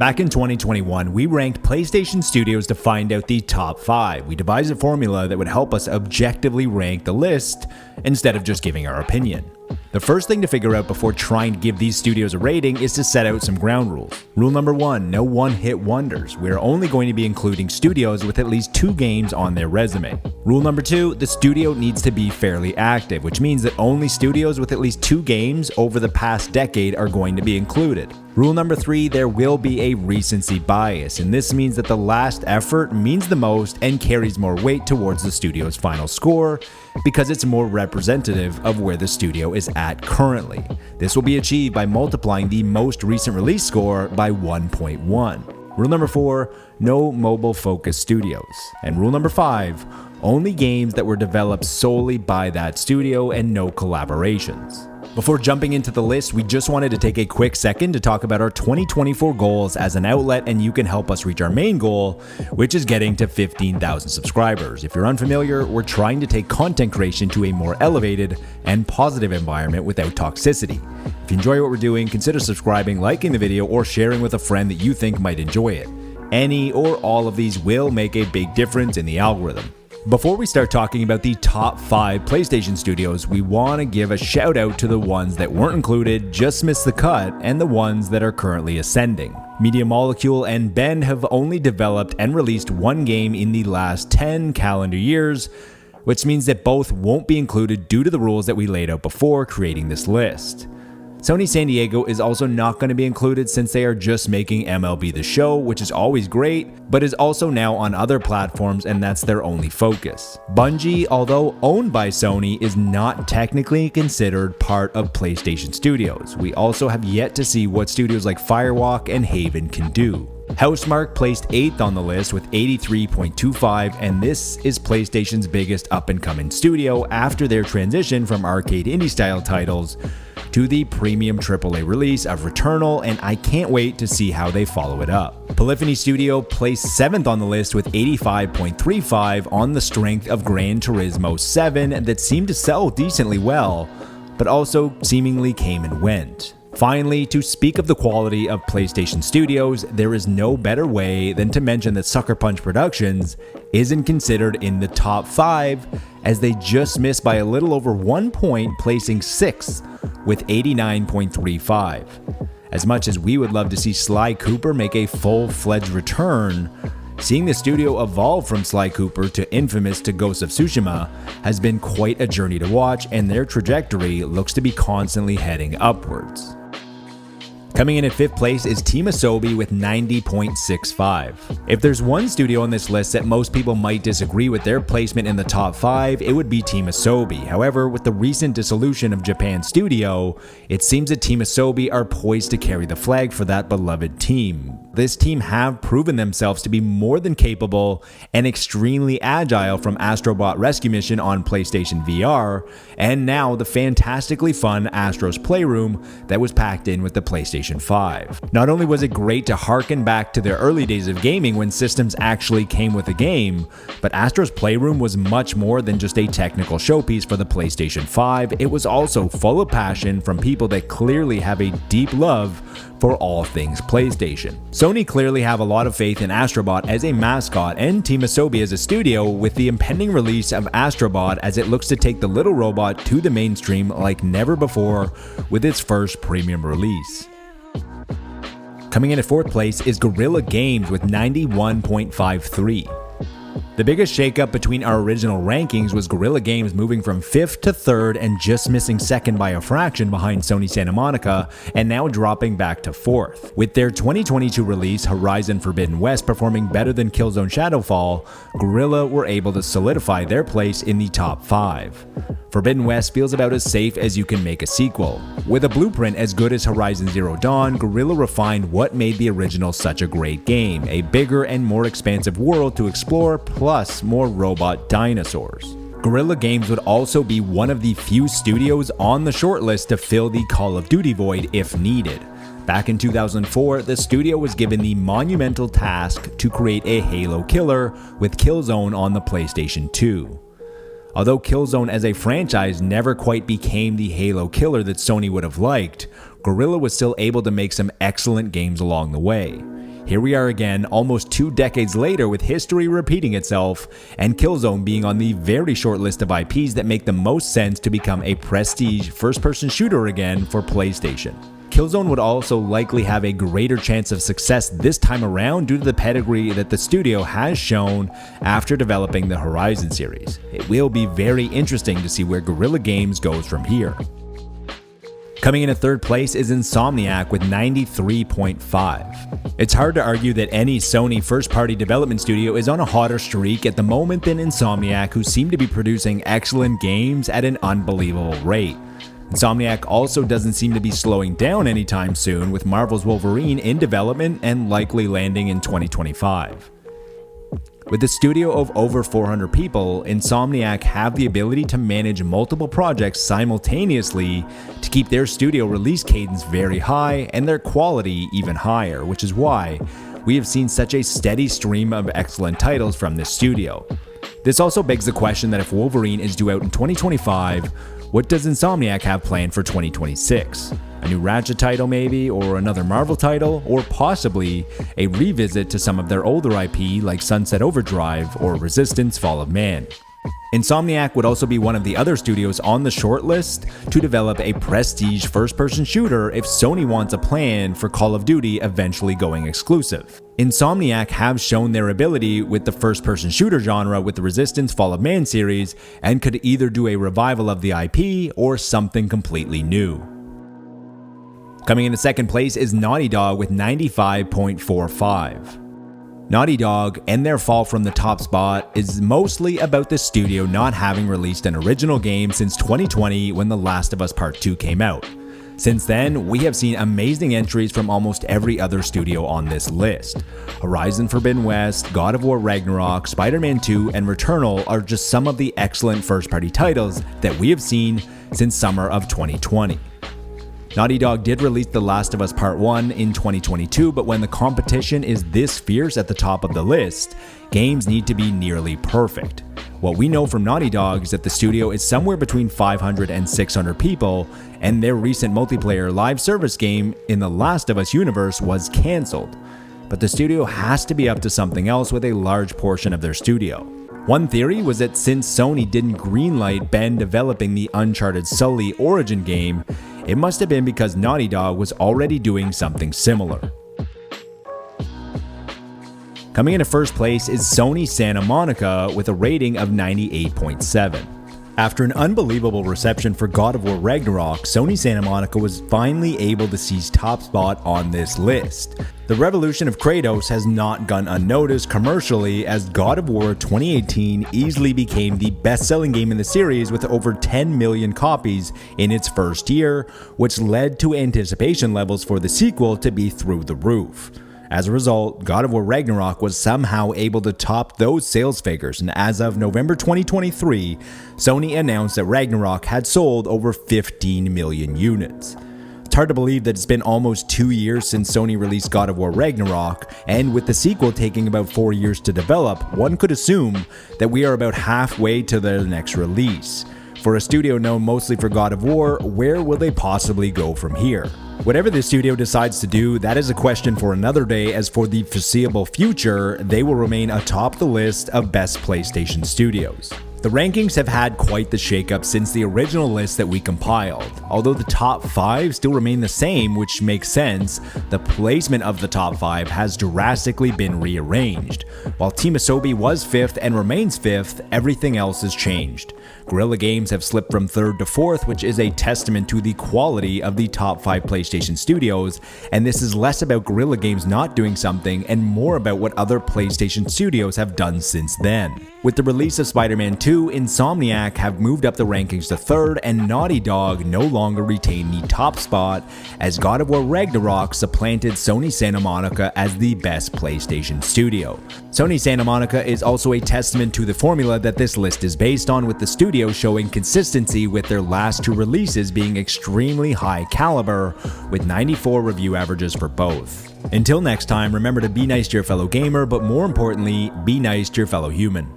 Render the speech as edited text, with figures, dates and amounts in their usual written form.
Back in 2021, we ranked PlayStation Studios to find out the top 5. We devised a formula that would help us objectively rank the list instead of just giving our opinion. The first thing to figure out before trying to give these studios a rating is to set out some ground rules. Rule number 1, no one-hit wonders. We are only going to be including studios with at least 2 games on their resume. Rule number 2, the studio needs to be fairly active, which means that only studios with at least 2 games over the past decade are going to be included. Rule number 3, there will be a recency bias, and this means that the last effort means the most and carries more weight towards the studio's final score because it's more representative of where the studio is at currently. This will be achieved by multiplying the most recent release score by 1.1. Rule number 4, no mobile-focused studios. And rule number 5, only games that were developed solely by that studio and no collaborations. Before jumping into the list, we just wanted to take a quick second to talk about our 2024 goals as an outlet, and you can help us reach our main goal, which is getting to 15,000 subscribers. If you're unfamiliar, we're trying to take content creation to a more elevated and positive environment without toxicity. If you enjoy what we're doing, consider subscribing, liking the video, or sharing with a friend that you think might enjoy it. Any or all of these will make a big difference in the algorithm. Before we start talking about the top 5 PlayStation studios, we want to give a shout out to the ones that weren't included, just missed the cut, and the ones that are currently ascending. Media Molecule and Ben have only developed and released 1 game in the last 10 calendar years, which means that both won't be included due to the rules that we laid out before creating this list. Sony San Diego is also not going to be included since they are just making MLB The Show, which is always great, but is also now on other platforms and that's their only focus. Bungie, although owned by Sony, is not technically considered part of PlayStation Studios. We also have yet to see what studios like Firewalk and Haven can do. Housemarque placed 8th on the list with 83.25, and this is PlayStation's biggest up-and-coming studio after their transition from arcade indie-style titles to the premium AAA release of Returnal, and I can't wait to see how they follow it up. Polyphony Studio placed 7th on the list with 85.35 on the strength of Gran Turismo 7 that seemed to sell decently well, but also seemingly came and went. Finally, to speak of the quality of PlayStation Studios, there is no better way than to mention that Sucker Punch Productions isn't considered in the top 5 as they just missed by a little over 1 point, placing 6th with 89.35. As much as we would love to see Sly Cooper make a full-fledged return, seeing the studio evolve from Sly Cooper to Infamous to Ghost of Tsushima has been quite a journey to watch, and their trajectory looks to be constantly heading upwards. Coming in at 5th place is Teamobi with 90.65. If there's one studio on this list that most people might disagree with their placement in the top 5, it would be Teamobi. However, with the recent dissolution of Japan Studio, it seems that Teamobi are poised to carry the flag for that beloved team. This team have proven themselves to be more than capable and extremely agile, from Astro Bot Rescue Mission on PlayStation VR, and now the fantastically fun Astro's Playroom that was packed in with the PlayStation 5. Not only was it great to harken back to their early days of gaming when systems actually came with a game, but Astro's Playroom was much more than just a technical showpiece for the PlayStation 5. It was also full of passion from people that clearly have a deep love for all things PlayStation. Sony clearly have a lot of faith in Astrobot as a mascot and Teamobi as a studio, with the impending release of Astrobot as it looks to take the little robot to the mainstream like never before with its first premium release. Coming in at 4th place is Guerrilla Games with 91.53. The biggest shakeup between our original rankings was Guerrilla Games moving from 5th to 3rd and just missing 2nd by a fraction behind Sony Santa Monica, and now dropping back to 4th. With their 2022 release Horizon Forbidden West performing better than Killzone Shadowfall, Guerrilla were able to solidify their place in the top 5. Forbidden West feels about as safe as you can make a sequel. With a blueprint as good as Horizon Zero Dawn, Guerrilla refined what made the original such a great game: a bigger and more expansive world to explore, plus more robot dinosaurs. Guerrilla Games would also be one of the few studios on the shortlist to fill the Call of Duty void if needed. Back in 2004, the studio was given the monumental task to create a Halo killer with Killzone on the PlayStation 2. Although Killzone as a franchise never quite became the Halo killer that Sony would have liked, Guerrilla was still able to make some excellent games along the way. Here we are again, almost 2 decades later, with history repeating itself, and Killzone being on the very short list of IPs that make the most sense to become a prestige first-person shooter again for PlayStation. Killzone would also likely have a greater chance of success this time around due to the pedigree that the studio has shown after developing the Horizon series. It will be very interesting to see where Guerrilla Games goes from here. Coming in at third place is Insomniac with 93.5. It's hard to argue that any Sony first-party development studio is on a hotter streak at the moment than Insomniac, who seem to be producing excellent games at an unbelievable rate. Insomniac also doesn't seem to be slowing down anytime soon, with Marvel's Wolverine in development and likely landing in 2025. With a studio of over 400 people, Insomniac have the ability to manage multiple projects simultaneously to keep their studio release cadence very high and their quality even higher, which is why we have seen such a steady stream of excellent titles from this studio. This also begs the question that if Wolverine is due out in 2025, what does Insomniac have planned for 2026? A new Ratchet title maybe, or another Marvel title, or possibly a revisit to some of their older IP like Sunset Overdrive or Resistance Fall of Man. Insomniac would also be one of the other studios on the shortlist to develop a prestige first-person shooter if Sony wants a plan for Call of Duty eventually going exclusive. Insomniac have shown their ability with the first-person shooter genre with the Resistance Fall of Man series, and could either do a revival of the IP or something completely new. Coming in at second place is Naughty Dog with 95.45. Naughty Dog and their fall from the top spot is mostly about the studio not having released an original game since 2020 when The Last of Us Part 2 came out. Since then, we have seen amazing entries from almost every other studio on this list. Horizon Forbidden West, God of War Ragnarok, Spider-Man 2, and Returnal are just some of the excellent first-party titles that we have seen since summer of 2020. Naughty Dog did release The Last of Us Part 1 in 2022, but when the competition is this fierce at the top of the list, games need to be nearly perfect. What we know from Naughty Dog is that the studio is somewhere between 500 and 600 people, and their recent multiplayer live service game in the Last of Us universe was cancelled. But the studio has to be up to something else with a large portion of their studio. One theory was that since Sony didn't greenlight Ben developing the Uncharted Sully Origin game, it must have been because Naughty Dog was already doing something similar. Coming in at first place is Sony Santa Monica with a rating of 98.7. After an unbelievable reception for God of War Ragnarok, Sony Santa Monica was finally able to seize top spot on this list. The revolution of Kratos has not gone unnoticed commercially, as God of War 2018 easily became the best-selling game in the series with over 10 million copies in its first year, which led to anticipation levels for the sequel to be through the roof. As a result, God of War Ragnarok was somehow able to top those sales figures, and as of November 2023, Sony announced that Ragnarok had sold over 15 million units. It's hard to believe that it's been almost 2 years since Sony released God of War Ragnarok, and with the sequel taking about 4 years to develop, one could assume that we are about halfway to their next release. For a studio known mostly for God of War, where will they possibly go from here? Whatever the studio decides to do, that is a question for another day, as for the foreseeable future, they will remain atop the list of best PlayStation studios. The rankings have had quite the shakeup since the original list that we compiled. Although the top 5 still remain the same, which makes sense, the placement of the top 5 has drastically been rearranged. While Team Asobi was 5th and remains 5th, everything else has changed. Guerrilla Games have slipped from 3rd to 4th, which is a testament to the quality of the top 5 PlayStation studios, and this is less about Guerrilla Games not doing something and more about what other PlayStation studios have done since then. With the release of Spider-Man 2, Insomniac have moved up the rankings to 3rd, and Naughty Dog no longer retain the top spot, as God of War Ragnarok supplanted Sony Santa Monica as the best PlayStation studio. Sony Santa Monica is also a testament to the formula that this list is based on, with the studio showing consistency with their last 2 releases being extremely high caliber, with 94 review averages for both. Until next time, remember to be nice to your fellow gamer, but more importantly, be nice to your fellow human.